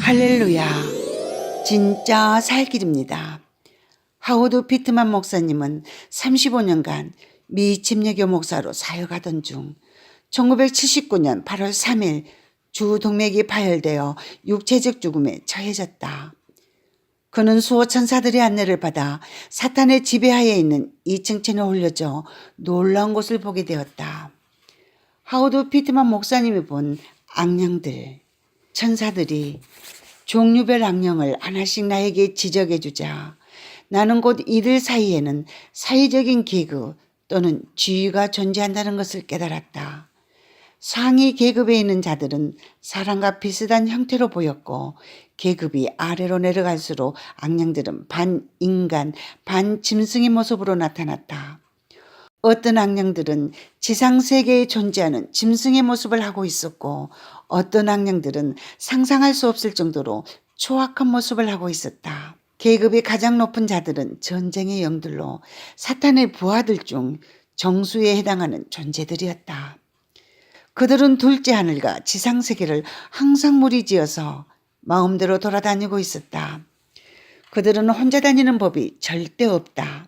할렐루야. 진짜 살 길입니다. 하워드 피트만 목사님은 35년간 미 침례교 목사로 사역하던 중 1979년 8월 3일 주 동맥이 파열되어 육체적 죽음에 처해졌다. 그는 수호 천사들의 안내를 받아 사탄의 지배하에 있는 2층 층에 올려져 놀라운 것을 보게 되었다. 하워드 피트만 목사님이 본 악령들, 천사들이 종류별 악령을 하나씩 나에게 지적해 주자 나는 곧 이들 사이에는 사회적인 계급 또는 지위가 존재한다는 것을 깨달았다. 상위 계급에 있는 자들은 사람과 비슷한 형태로 보였고 계급이 아래로 내려갈수록 악령들은 반인간, 반짐승의 모습으로 나타났다. 어떤 악령들은 지상세계에 존재하는 짐승의 모습을 하고 있었고 어떤 악령들은 상상할 수 없을 정도로 초악한 모습을 하고 있었다. 계급이 가장 높은 자들은 전쟁의 영들로 사탄의 부하들 중 정수에 해당하는 존재들이었다. 그들은 둘째 하늘과 지상세계를 항상 무리지어서 마음대로 돌아다니고 있었다. 그들은 혼자 다니는 법이 절대 없다.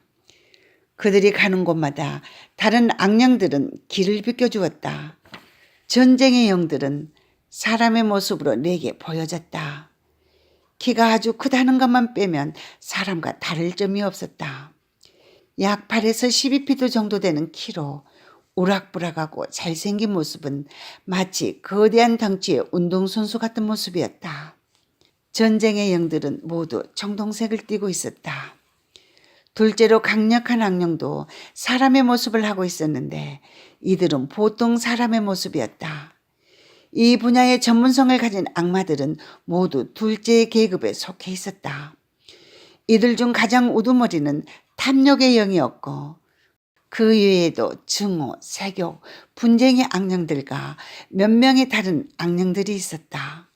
그들이 가는 곳마다 다른 악령들은 길을 비켜주었다. 전쟁의 영들은 사람의 모습으로 내게 보여졌다. 키가 아주 크다는 것만 빼면 사람과 다를 점이 없었다. 약 8에서 12피트 정도 되는 키로 우락부락하고 잘생긴 모습은 마치 거대한 덩치의 운동선수 같은 모습이었다. 전쟁의 영들은 모두 청동색을 띠고 있었다. 둘째로 강력한 악령도 사람의 모습을 하고 있었는데 이들은 보통 사람의 모습이었다. 이 분야의 전문성을 가진 악마들은 모두 둘째 계급에 속해 있었다. 이들 중 가장 우두머리는 탐욕의 영이었고 그 외에도 증오, 세욕, 분쟁의 악령들과 몇 명의 다른 악령들이 있었다.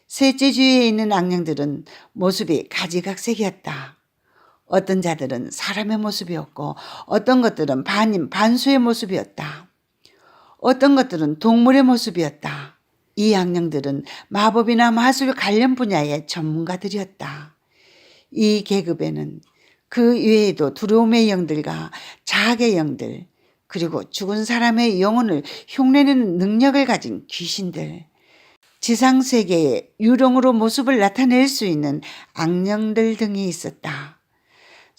셋째 주위에 있는 악령들은 모습이 가지각색이었다. 어떤 자들은 사람의 모습이었고 어떤 것들은 반인 반수의 모습이었다. 어떤 것들은 동물의 모습이었다. 이 악령들은 마법이나 마술 관련 분야의 전문가들이었다. 이 계급에는 그 외에도 두려움의 영들과 자학의 영들, 그리고 죽은 사람의 영혼을 흉내내는 능력을 가진 귀신들, 지상세계에 유령으로 모습을 나타낼 수 있는 악령들 등이 있었다.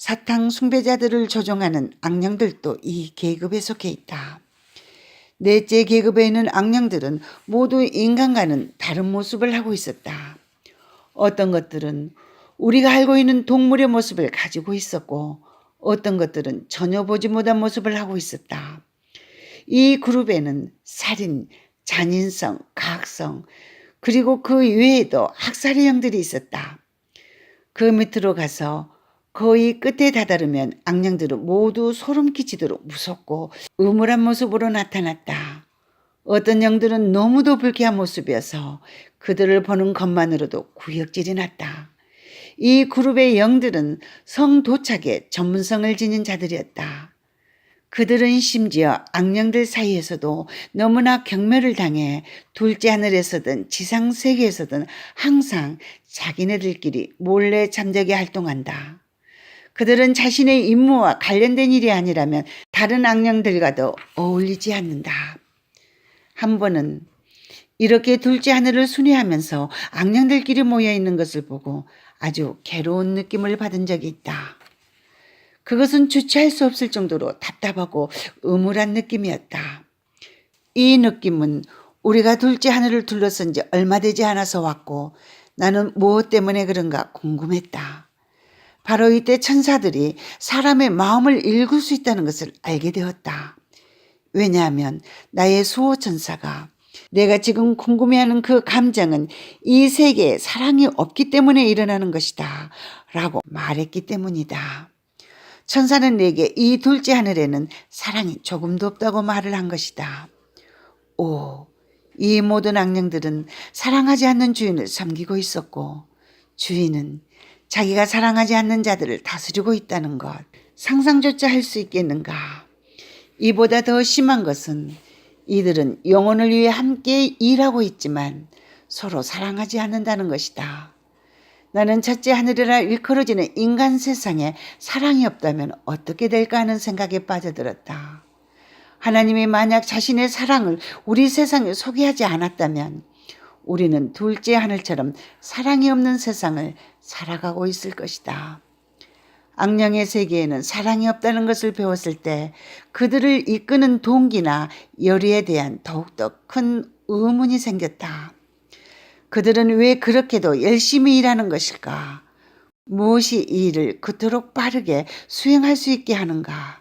사탕 숭배자들을 조종하는 악령들도 이 계급에 속해 있다. 넷째 계급에 있는 악령들은 모두 인간과는 다른 모습을 하고 있었다. 어떤 것들은 우리가 알고 있는 동물의 모습을 가지고 있었고 어떤 것들은 전혀 보지 못한 모습을 하고 있었다. 이 그룹에는 살인, 잔인성, 가학성, 그리고 그 외에도 학살의 영들이 있었다. 그 밑으로 가서 거의 끝에 다다르면 악령들은 모두 소름 끼치도록 무섭고 음울한 모습으로 나타났다. 어떤 영들은 너무도 불쾌한 모습이어서 그들을 보는 것만으로도 구역질이 났다. 이 그룹의 영들은 성도착에 전문성을 지닌 자들이었다. 그들은 심지어 악령들 사이에서도 너무나 경멸을 당해 둘째 하늘에서든 지상세계에서든 항상 자기네들끼리 몰래 잠자게 활동한다. 그들은 자신의 임무와 관련된 일이 아니라면 다른 악령들과도 어울리지 않는다. 한 번은 이렇게 둘째 하늘을 순회하면서 악령들끼리 모여있는 것을 보고 아주 괴로운 느낌을 받은 적이 있다. 그것은 주체할 수 없을 정도로 답답하고 음울한 느낌이었다. 이 느낌은 우리가 둘째 하늘을 둘러싼 지 얼마 되지 않아서 왔고 나는 무엇 때문에 그런가 궁금했다. 바로 이때 천사들이 사람의 마음을 읽을 수 있다는 것을 알게 되었다. 왜냐하면 나의 수호 천사가 내가 지금 궁금해하는 그 감정은 이 세계에 사랑이 없기 때문에 일어나는 것이다 라고 말했기 때문이다. 천사는 내게 이 둘째 하늘에는 사랑이 조금도 없다고 말을 한 것이다. 오, 이 모든 악령들은 사랑하지 않는 주인을 섬기고 있었고 주인은 자기가 사랑하지 않는 자들을 다스리고 있다는 것, 상상조차 할 수 있겠는가? 이보다 더 심한 것은 이들은 영혼을 위해 함께 일하고 있지만 서로 사랑하지 않는다는 것이다. 나는 첫째 하늘이라 일컬어지는 인간 세상에 사랑이 없다면 어떻게 될까 하는 생각에 빠져들었다. 하나님이 만약 자신의 사랑을 우리 세상에 소개하지 않았다면 우리는 둘째 하늘처럼 사랑이 없는 세상을 살아가고 있을 것이다. 악령의 세계에는 사랑이 없다는 것을 배웠을 때 그들을 이끄는 동기나 열의에 대한 더욱더 큰 의문이 생겼다. 그들은 왜 그렇게도 열심히 일하는 것일까? 무엇이 이 일을 그토록 빠르게 수행할 수 있게 하는가?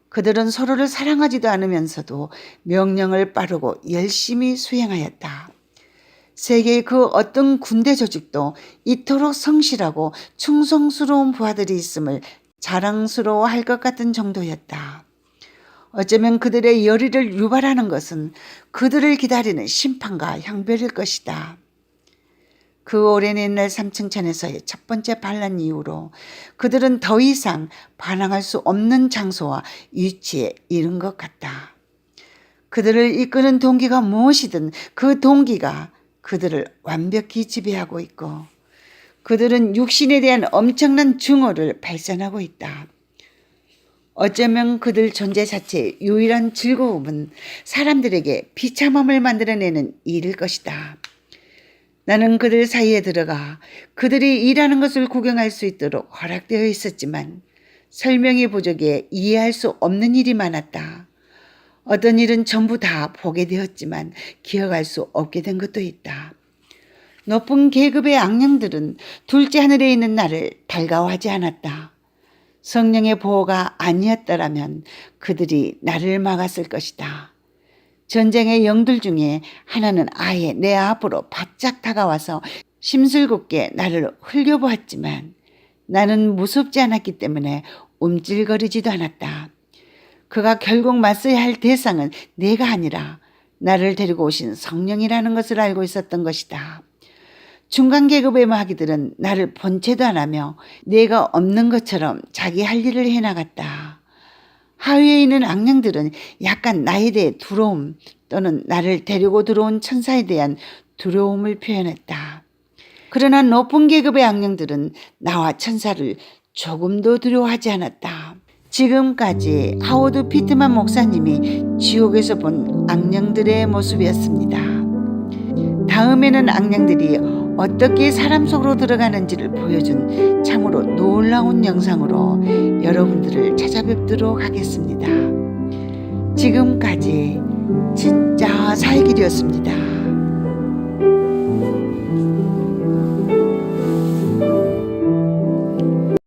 그들은 서로를 사랑하지도 않으면서도 명령을 빠르고 열심히 수행하였다. 세계의 그 어떤 군대 조직도 이토록 성실하고 충성스러운 부하들이 있음을 자랑스러워할 것 같은 정도였다. 어쩌면 그들의 열의를 유발하는 것은 그들을 기다리는 심판과 형벌일 것이다. 그 오랜 옛날 삼층천에서의 첫 번째 반란 이후로 그들은 더 이상 반항할 수 없는 장소와 위치에 이른 것 같다. 그들을 이끄는 동기가 무엇이든 그 동기가 그들을 완벽히 지배하고 있고 그들은 육신에 대한 엄청난 증오를 발산하고 있다. 어쩌면 그들 존재 자체의 유일한 즐거움은 사람들에게 비참함을 만들어내는 일일 것이다. 나는 그들 사이에 들어가 그들이 일하는 것을 구경할 수 있도록 허락되어 있었지만 설명이 부족해 이해할 수 없는 일이 많았다. 어떤 일은 전부 다 보게 되었지만 기억할 수 없게 된 것도 있다. 높은 계급의 악령들은 둘째 하늘에 있는 나를 달가워하지 않았다. 성령의 보호가 아니었더라면 그들이 나를 막았을 것이다. 전쟁의 영들 중에 하나는 아예 내 앞으로 바짝 다가와서 심술궂게 나를 흘겨보았지만 나는 무섭지 않았기 때문에 움찔거리지도 않았다. 그가 결국 맞서야 할 대상은 내가 아니라 나를 데리고 오신 성령이라는 것을 알고 있었던 것이다. 중간 계급의 마귀들은 나를 본체도 안 하며 내가 없는 것처럼 자기 할 일을 해나갔다. 하위에 있는 악령들은 약간 나에 대해 두려움 또는 나를 데리고 들어온 천사에 대한 두려움을 표현했다. 그러나 높은 계급의 악령들은 나와 천사를 조금도 두려워하지 않았다. 지금까지 하워드 피트만 목사님이 지옥에서 본 악령들의 모습이었습니다. 다음에는 악령들이 어떻게 사람 속으로 들어가는지를 보여준 참으로 놀라운 영상으로 여러분들을 찾아뵙도록 하겠습니다. 지금까지 진짜 살길이었습니다.